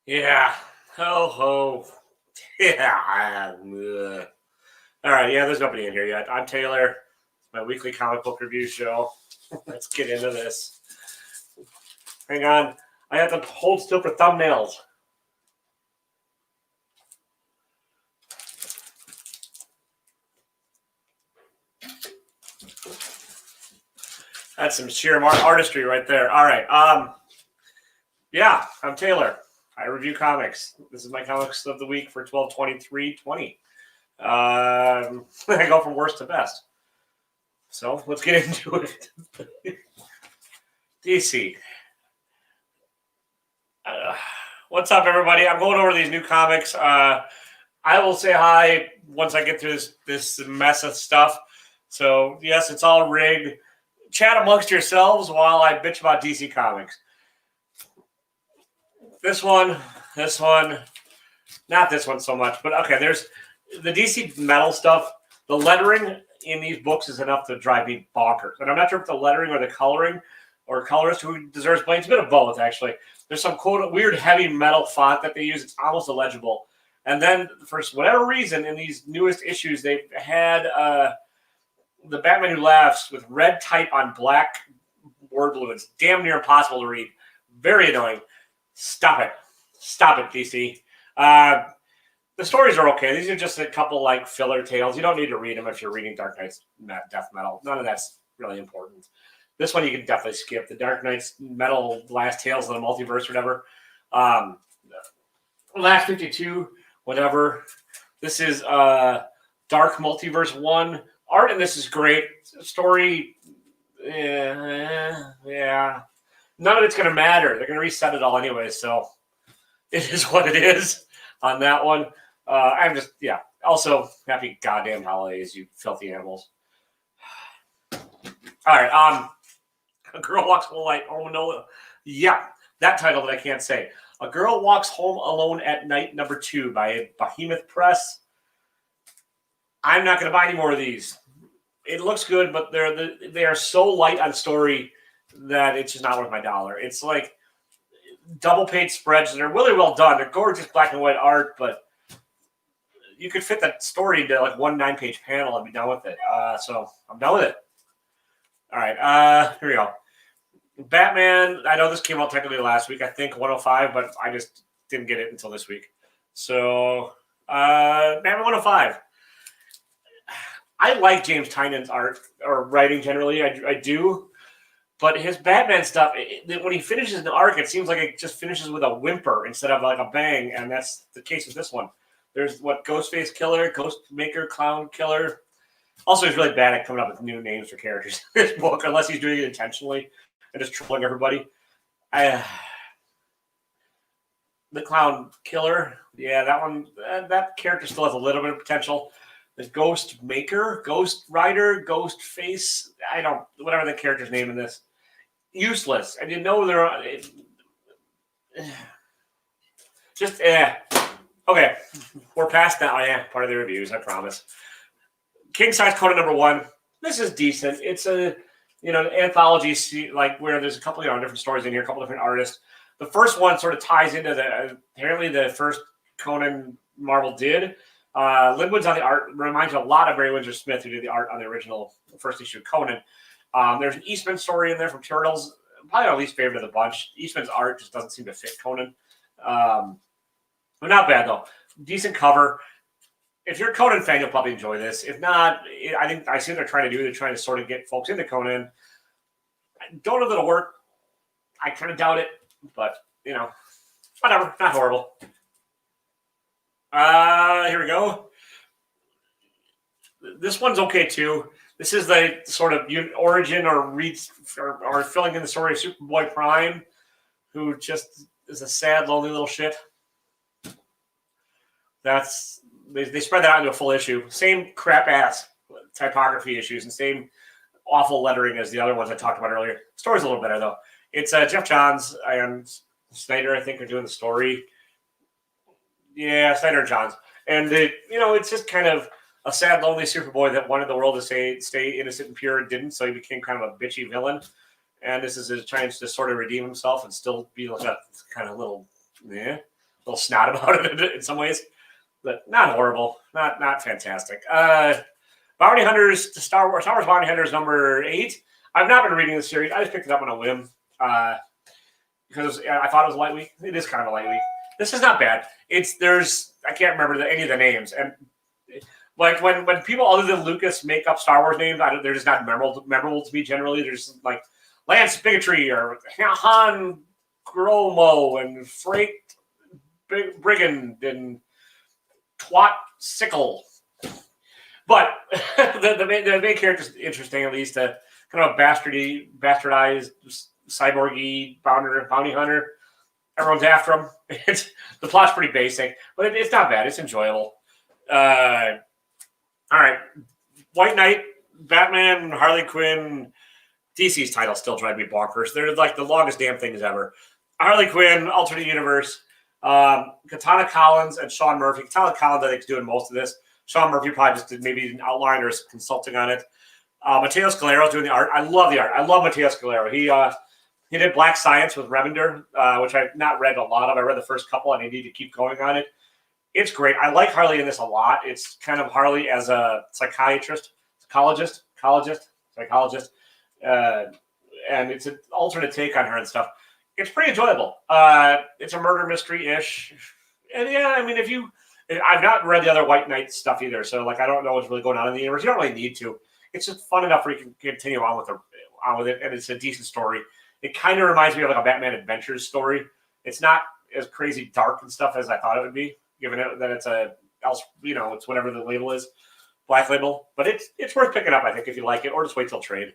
Yeah. Ho ho. Yeah. Ugh. All right. Yeah, there's nobody in here yet. I'm Taylor. It's my weekly comic book review show. Let's get into this. Hang on. I have to hold still for thumbnails. That's some sheer artistry right there. All right. Yeah, I'm Taylor. I review comics. This is my comics of the week for 12/23/20. I go from worst to best. So let's get into it. DC. What's up, everybody? I'm going over these new comics. I will say hi once I get through this mess of stuff. So yes, it's all rigged. Chat amongst yourselves while I bitch about DC Comics. This one, not this one so much, but okay, there's the DC metal stuff. The lettering in these books is enough to drive me bonkers. And I'm not sure if the lettering or the coloring or colorist who deserves blame. It's a bit of both, actually. There's some quote weird heavy metal font that they use. It's almost illegible. And then for whatever reason, in these newest issues, they've had the Batman Who Laughs with red type on black word blue. It's damn near impossible to read. Very annoying. Stop it, DC. The stories are okay. These are just a couple like filler tales. You don't need to read them if you're reading Dark Knight's Death Metal. None of that's really important. This one you can definitely skip. The Dark Knight's Metal Last Tales of the Multiverse, whatever. Last 52, whatever. This is Dark Multiverse 1. Art in this is great. Story, yeah. None of it's going to matter. They're going to reset it all anyway, so it is what it is on that one. I'm just, yeah. Also, happy goddamn holidays, you filthy animals. All right. A Girl Walks Home Alone. Yeah, that title that I can't say. A Girl Walks Home Alone at Night #2 by Behemoth Press. I'm not going to buy any more of these. It looks good, but they are so light on story that it's just not worth my dollar. It's like double page spreads. They're really well done. They're gorgeous black and white art, but you could fit that story into like one 9-page panel and be done with it. So I'm done with it. All right, here we go. Batman, I know this came out technically last week, I think 105, but I just didn't get it until this week. So Batman 105. I like James Tynion's art or writing generally. I do. But his Batman stuff, when he finishes an arc, it seems like it just finishes with a whimper instead of like a bang, and that's the case with this one. There's Ghostface Killer, Ghostmaker, Clown Killer. Also, he's really bad at coming up with new names for characters in this book, unless he's doing it intentionally and just trolling everybody. The Clown Killer, yeah, that one, that character still has a little bit of potential. The Ghost Maker, Ghost Rider, Ghost Face, whatever the character's name in this. Useless. And you know they're okay. We're past that. Part of the reviews, I promise. King Size Conan #1. This is decent. It's a anthology like where there's a couple of different stories in here, a couple different artists. The first one sort of ties into apparently the first Conan Marvel did. Linwood's on the art, reminds you a lot of Barry Windsor Smith, who did the art on the original first issue of Conan. There's an Eastman story in there from Turtles, probably our least favorite of the bunch. Eastman's art just doesn't seem to fit Conan. But not bad, though. Decent cover. If you're a Conan fan, you'll probably enjoy this. If not, I see what they're trying to do. They're trying to sort of get folks into Conan. I don't know if it'll work. I kind of doubt it, but, whatever. Not horrible. Here we go. This one's okay too. This is the sort of origin or filling in the story of Superboy Prime, who just is a sad, lonely little shit. They spread that out into a full issue. Same crap ass typography issues and same awful lettering as the other ones I talked about earlier. The story's a little better though. It's Jeff Johns and Snyder, I think, are doing the story. Yeah, Snyder and Johns. And it's just kind of a sad, lonely Superboy that wanted the world to stay innocent and pure and didn't, so he became kind of a bitchy villain. And this is his chance to sort of redeem himself and still be like a kind of little little snot about it in some ways, but not horrible, not fantastic. Bounty Hunters, Star Wars Bounty Hunters number 8. I've not been reading this series. I just picked it up on a whim because I thought it was a light week. It is kind of a light week. This is not bad. I can't remember any of the names, and like when people other than Lucas make up Star Wars names, they're just not memorable to me generally. There's like Lance Bigotry or Han Gromo and Freight Brigand and Twat Sickle. But the main character is interesting, at least a kind of a bastardized cyborgy bounty hunter. Everyone's after him. The plot's pretty basic, but it's not bad. It's enjoyable. All right, White Knight, Batman, Harley Quinn. DC's titles still drive me bonkers. They're like the longest damn things ever. Harley Quinn, alternate universe. Katana Collins and Sean Murphy. Katana Collins, I think, is doing most of this. Sean Murphy probably just did maybe an outline or consulting on it. Matteo Scalero doing the art. I love the art. I love Matteo Scalero. He did Black Science with Remender, which I've not read a lot of. I read the first couple, and I need to keep going on it. It's great. I like Harley in this a lot. It's kind of Harley as a psychologist, and it's an alternate take on her and stuff. It's pretty enjoyable. It's a murder mystery-ish. And yeah, I mean, I've not read the other White Knight stuff either, so like I don't know what's really going on in the universe. You don't really need to. It's just fun enough where you can continue on with it, and it's a decent story. It kind of reminds me of like a Batman Adventures story. It's not as crazy dark and stuff as I thought it would be, given that it's it's whatever the label is, Black Label. But it's worth picking up, I think, if you like it, or just wait till trade.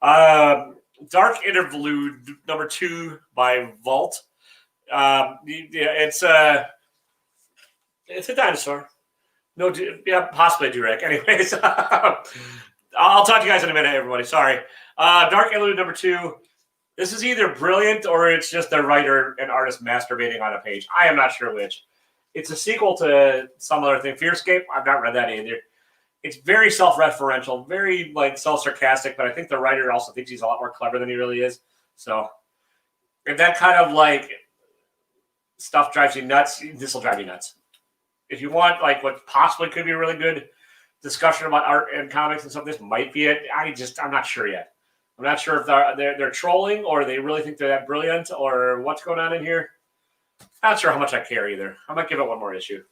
Dark Interlude number 2 by Vault. It's a dinosaur. No, possibly a Durek. Anyways, I'll talk to you guys in a minute, everybody. Sorry. Dark Interlude number 2. This is either brilliant or it's just a writer and artist masturbating on a page. I am not sure which. It's a sequel to some other thing. Fearscape. I've not read that either. It's very self-referential, very like self-sarcastic, but I think the writer also thinks he's a lot more clever than he really is. So if that kind of like stuff drives you nuts, this will drive you nuts. If you want like what possibly could be a really good discussion about art and comics and stuff, this might be it. I'm not sure yet. I'm not sure if they're trolling or they really think they're that brilliant or what's going on in here. Not sure how much I care either. I might give it one more issue.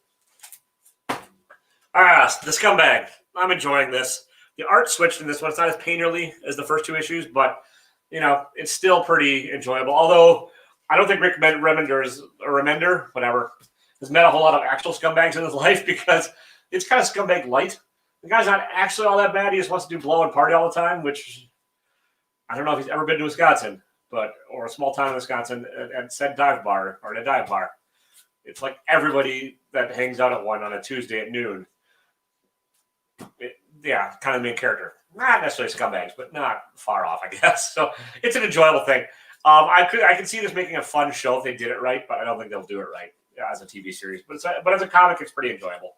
The Scumbag. I'm enjoying this. The art switched in this one. It's not as painterly as the first 2 issues, but it's still pretty enjoyable. Although I don't think Rick Remender has met a whole lot of actual scumbags in his life because it's kind of scumbag light. The guy's not actually all that bad. He just wants to do blow and party all the time, which I don't know if he's ever been to Wisconsin, or a small town in Wisconsin at said dive bar or in a dive bar. It's like everybody that hangs out at one on a Tuesday at noon. Kind of the main character. Not necessarily scumbags, but not far off, I guess. So it's an enjoyable thing. I could see this making a fun show if they did it right, but I don't think they'll do it right as a TV series. But as a comic, it's pretty enjoyable.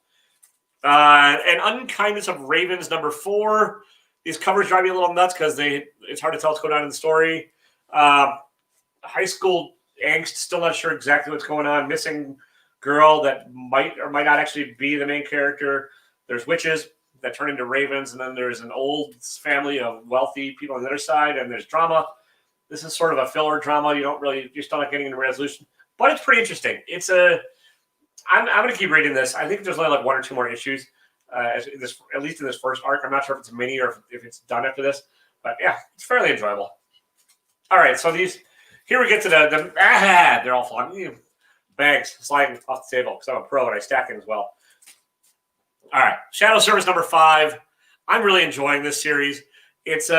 And Unkindness of Ravens number 4. These covers drive me a little nuts because it's hard to tell what's going on in the story. High school angst, still not sure exactly what's going on. Missing girl that might or might not actually be the main character. There's witches that turn into ravens, and then there's an old family of wealthy people on the other side, and there's drama. This is sort of a filler drama. You're still not getting into resolution, but it's pretty interesting. I'm going to keep reading this. I think there's only like 1 or 2 more issues, at least in this first arc. I'm not sure if it's a mini or if it's done after this, but yeah, it's fairly enjoyable. All right, so here we get to they're all flying. Bags sliding off the table because I'm a pro and I stack it as well. All right, Shadow Service number 5. I'm really enjoying this series. It's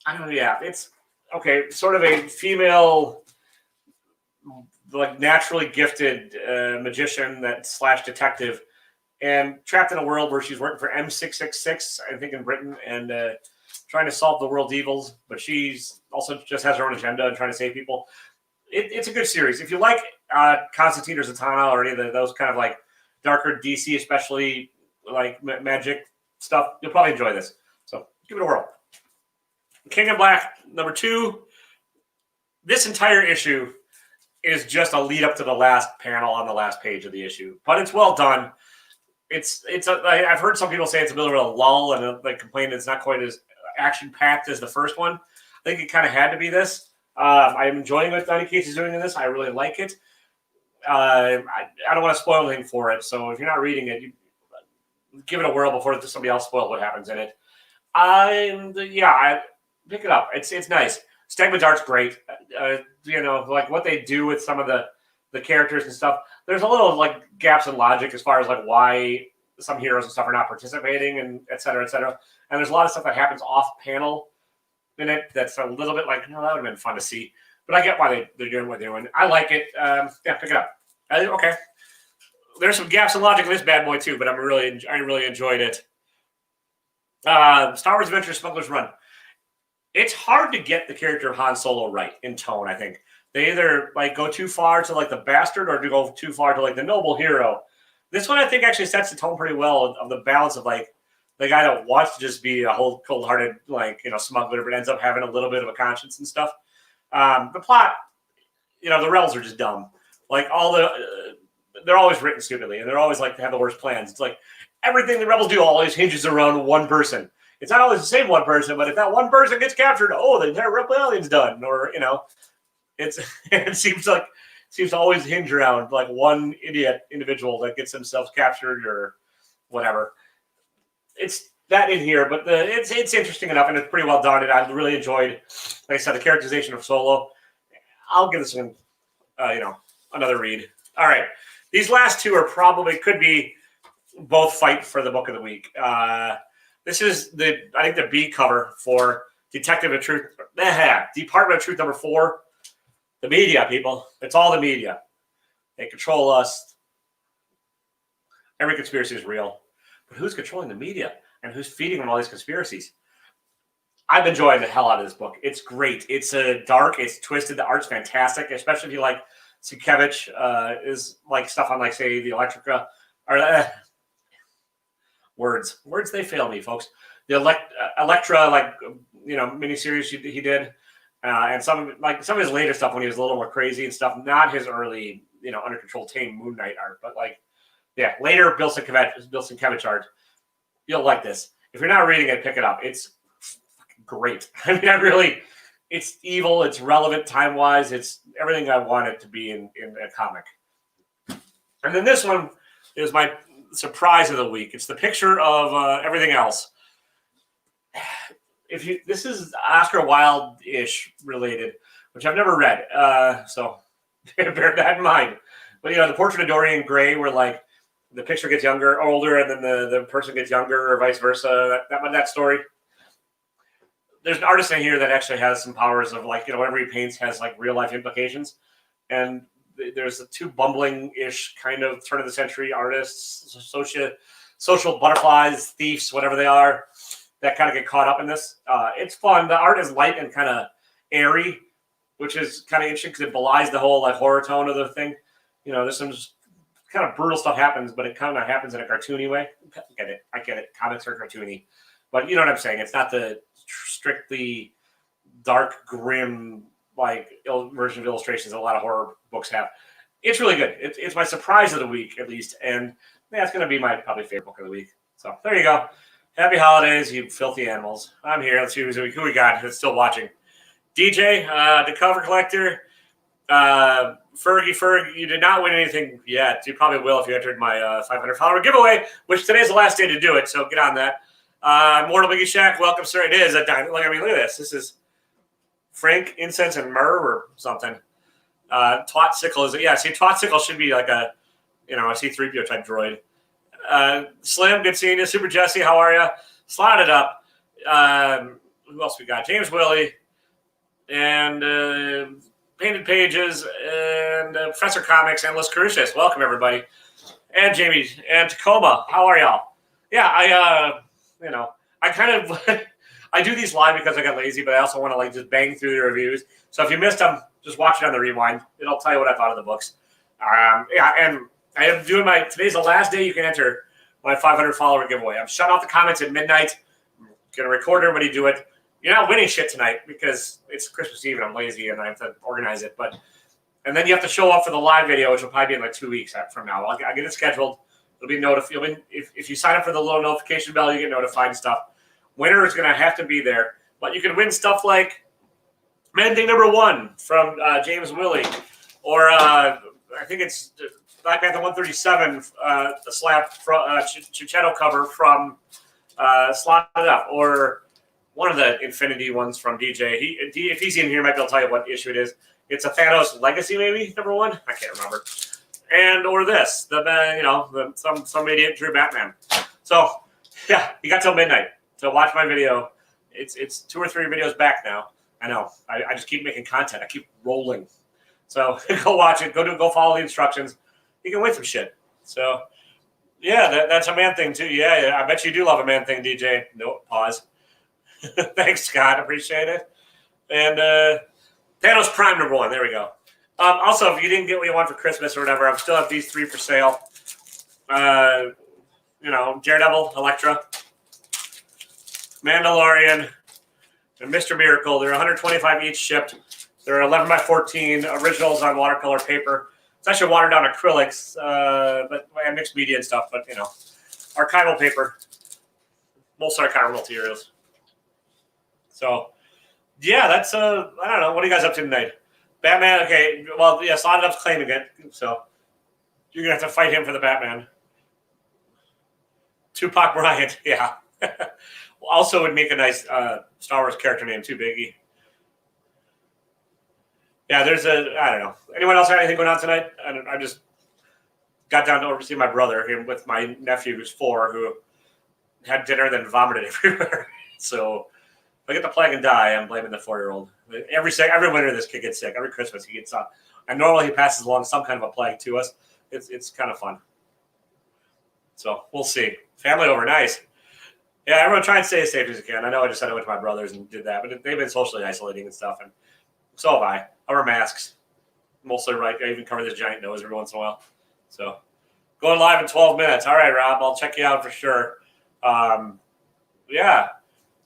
it's okay, sort of a female, like naturally gifted magician / detective, and trapped in a world where she's working for M666, I think in Britain, and trying to solve the world's evils. But she's also just has her own agenda and trying to save people. It's a good series. If you like Constantine or Zatanna or any of those kind of like darker DC, especially like magic stuff, you'll probably enjoy this. So give it a whirl. King in Black number 2. This entire issue is just a lead up to the last panel on the last page of the issue. But it's well done. I've heard some people say it's a bit of a lull and like complain it's not quite as action packed as the first one. I think it kind of had to be this. I'm enjoying what Donny Cates is doing in this. I really like it. I don't want to spoil anything for it. So if you're not reading it, you give it a whirl before somebody else spoils what happens in it. I pick it up. It's nice. Stegman's art's great. Like what they do with some of the characters and stuff. There's a little like gaps in logic as far as like why some heroes and stuff are not participating and et cetera, et cetera. And there's a lot of stuff that happens off panel in it that's a little bit like, that would have been fun to see. But I get why they're doing what they're doing. I like it. Pick it up. Okay. There's some gaps in logic in this bad boy too, but I really enjoyed it. Star Wars Adventure Smugglers Run. It's hard to get the character of Han Solo right in tone, I think. They either like go too far to like the bastard or to go too far to like the noble hero. This one I think actually sets the tone pretty well of the balance of like the guy that wants to just be a whole cold-hearted smuggler but ends up having a little bit of a conscience and stuff. The plot, the rebels are just dumb. Like they're always written stupidly and they're always like they have the worst plans. It's like everything the rebels do always hinges around one person. It's not always the same one person, but if that one person gets captured, the entire rebellion's done. Or it seems to always hinge around like one idiot individual that gets themselves captured or whatever. It's that in here, but it's interesting enough and it's pretty well done. And I really enjoyed, like I said, the characterization of Solo. I'll give this one, another read. All right, these last two could be both fight for the book of the week. This is the B cover for Department of Truth number 4. The media, people. It's all the media. They control us. Every conspiracy is real. But who's controlling the media? And who's feeding them all these conspiracies? I've been enjoying the hell out of this book. It's great. It's dark. It's twisted. The art's fantastic, especially if you like Sienkiewicz is like stuff on like, say, the Electrica. Or words, they fail me, folks. The Electra, miniseries he did. And some of his later stuff when he was a little more crazy and stuff, not his early, under control tame Moon Knight art, but later Bill Sienkiewicz art. You'll like this. If you're not reading it, pick it up. It's fucking great. I mean, it's evil, it's relevant time-wise, it's everything I want it to be in a comic. And then this one is my surprise of the week. It's the picture of everything else. This is Oscar Wilde-ish related, which I've never read, so bear that in mind. But the portrait of Dorian Gray, where like the picture gets older, and then the person gets younger, or vice versa. That story. There's an artist in here that actually has some powers of like whatever he paints has like real life implications, and there's the two bumbling-ish kind of turn of the century artists, social butterflies, thieves, whatever they are, that kind of get caught up in this. It's fun. The art is light and kind of airy, which is kind of interesting because it belies the whole like horror tone of the thing. There's some kind of brutal stuff happens, but it kind of happens in a cartoony way. I get it. Comics are cartoony, but you know what I'm saying. It's not the strictly dark, grim like version of illustrations that a lot of horror books have. It's really good. It's my surprise of the week, at least, and it's going to be my probably favorite book of the week. So there you go. Happy holidays, you filthy animals. I'm here. Let's see who we got that's still watching. DJ, the cover collector, Ferg, you did not win anything yet. You probably will if you entered my 500 follower giveaway, which today's the last day to do it, so get on that. Mortal Biggie Shack, welcome, sir. It is a diamond. Look at this. This is Frank, Incense, and Myrrh or something. Twat Sickle is it? Yeah, see, Twat Sickle should be like a C-3PO type droid. Slim, good seeing you. Super Jesse, how are you? Slide it up. Who else we got? James Willie and Painted Pages and Professor Comics and Les Carusius. Welcome everybody. And Jamie and Tacoma, how are y'all? Yeah, I kind of I do these live because I got lazy, but I also want to like just bang through the reviews. So if you missed them, just watch it on the rewind. It'll tell you what I thought of the books. And I am doing today's the last day you can enter my 500 follower giveaway. I'm shutting off the comments at midnight. I'm going to record everybody do it. You're not winning shit tonight because it's Christmas Eve and I'm lazy and I have to organize it. But And then you have to show up for the live video, which will probably be in like 2 weeks from now. I'll get it scheduled. It'll be notified. If you sign up for the little notification bell, you get notified and stuff. Winner is going to have to be there. But you can win stuff like Man Thing #1 from James Willie. Or I think it's Black Panther 137, the slab Chichetto cover from Slotted Up. Or one of the Infinity ones from DJ. If he's in here, he might be able to tell you what issue it is. It's a Thanos Legacy, maybe #1. I can't remember. And or this, some idiot drew Batman. So yeah, you got till midnight to watch my video. It's 2 or 3 videos back now. I know. I just keep making content. I keep rolling. So go watch it. Go follow the instructions. You can win some shit. So yeah, that's a Man Thing too. Yeah, I bet you do love a Man Thing, DJ. Nope. Pause. Thanks, Scott. Appreciate it. And Thanos Prime #1. There we go. Also, if you didn't get what you want for Christmas or whatever, I still have these 3 for sale. Daredevil, Elektra, Mandalorian, and Mr. Miracle. They're 125 each shipped. They're 11 by 14 originals on watercolor paper. It's actually watered down acrylics, but mixed media and stuff. But archival paper, most archival materials. So, yeah, that's I don't know. What are you guys up to tonight? Batman. Okay, well, yeah, Slotted Up's claiming it, so you're gonna have to fight him for the Batman. Tupac Bryant, yeah. Also would make a nice Star Wars character name too, Biggie. Yeah, I don't know. Anyone else have anything going on tonight? I just got down to oversee my brother with my nephew who's 4, who had dinner and then vomited everywhere. So if I get the plague and die, I'm blaming the 4-year-old. Every winter this kid gets sick. Every Christmas he gets up. And normally he passes along some kind of a plague to us. It's kind of fun. So we'll see. Family over, nice. Yeah, everyone try and stay as safe as you can. I know I just said I went to my brother's and did that, but they've been socially isolating and stuff. And so have I. I wear masks. Mostly right. I even cover this giant nose every once in a while. So going live in 12 minutes. All right, Rob, I'll check you out for sure. Yeah.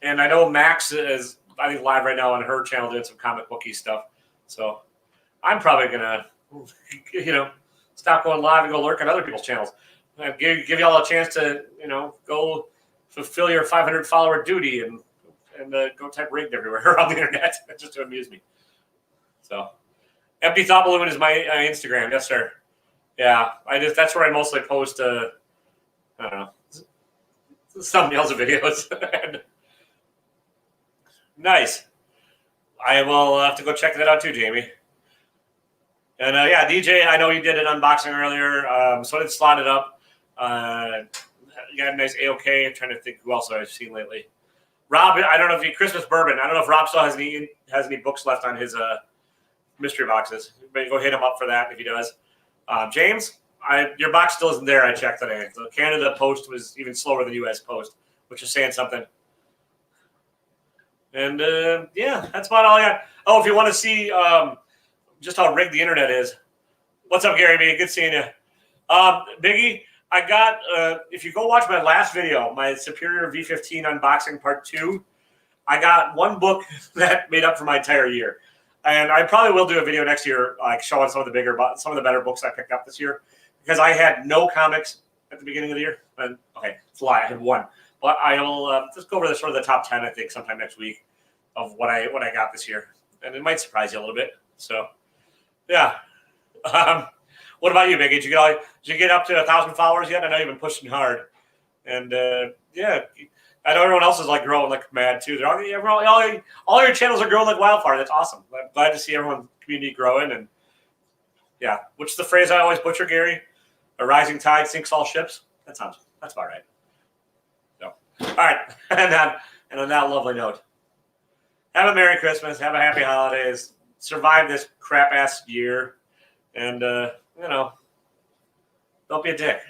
And I know Max is, I think, live right now on her channel doing some comic booky stuff. So I'm probably going to, stop going live and go lurk on other people's channels. And give y'all a chance to, go fulfill your 500 follower duty and go type rigged everywhere on the internet just to amuse me. So Empty Thought Balloon is my Instagram. Yes, sir. Yeah, that's where I mostly post, I don't know, thumbnails of videos. Nice. I will have to go check that out too, Jamie. And yeah, DJ, I know you did an unboxing earlier. So did Slotted Up. You got a nice A-OK. I'm trying to think who else I've seen lately. Rob, I don't know if Christmas Bourbon. I don't know if Rob still has any books left on his mystery boxes. Maybe go hit him up for that if he does. James, your box still isn't there. I checked today. The Canada post was even slower than U.S. post, which is saying something. And yeah, that's about all I got. Oh, if you want to see just how rigged the internet is. What's up, Gary B? Good seeing you. Biggie, I got, if you go watch my last video, my Superior V15 unboxing part 2, I got one book that made up for my entire year. And I probably will do a video next year, like showing some of the better books I picked up this year, because I had no comics at the beginning of the year. And okay, it's a lie, I had one. But I will just go over the top 10, I think, sometime next week of what I got this year. And it might surprise you a little bit. So, yeah. What about you, Biggie? Did you get up to 1,000 followers yet? I know you've been pushing hard. And, yeah, I know everyone else is, growing like mad, too. All your channels are growing like wildfire. That's awesome. I'm glad to see everyone's community growing. And, yeah, which is the phrase I always butcher, Gary? A rising tide sinks all ships. That's about right. So, all right. And on that lovely note, have a Merry Christmas. Have a Happy Holidays. Survive this crap-ass year. And, don't be a dick.